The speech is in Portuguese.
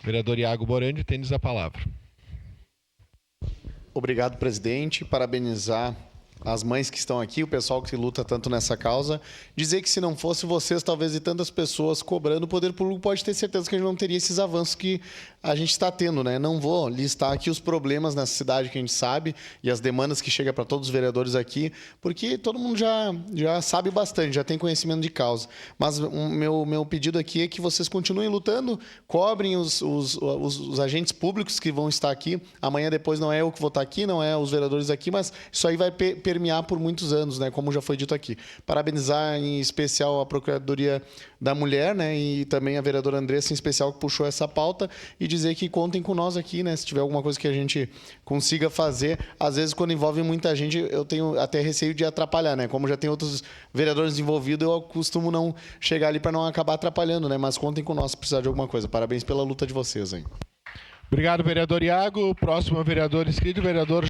Vereador Iago Morandi, tens a palavra. Obrigado, presidente. Parabenizar as mães que estão aqui, o pessoal que luta tanto nessa causa. Dizer que se não fosse vocês, talvez, e tantas pessoas cobrando, o poder público pode ter certeza que a gente não teria esses avanços que a gente está tendo, né? Não vou listar aqui os problemas nessa cidade que a gente sabe e as demandas que chegam para todos os vereadores aqui, porque todo mundo já sabe bastante, já tem conhecimento de causa. Mas o meu pedido aqui é que vocês continuem lutando, cobrem os agentes públicos que vão estar aqui. Amanhã, depois, não é eu que vou estar aqui, não é os vereadores aqui, mas isso aí vai permear por muitos anos, né? Como já foi dito aqui. Parabenizar em especial a Procuradoria da Mulher, né? E também a vereadora Andressa, em especial, que puxou essa pauta, e dizer que contem com nós aqui, né? Se tiver alguma coisa que a gente consiga fazer. Às vezes, quando envolve muita gente, eu tenho até receio de atrapalhar, né? Como já tem outros vereadores envolvidos, eu costumo não chegar ali para não acabar atrapalhando, né? Mas contem com nós se precisar de alguma coisa. Parabéns pela luta de vocês, hein? Obrigado, vereador Iago. O próximo vereador inscrito, vereador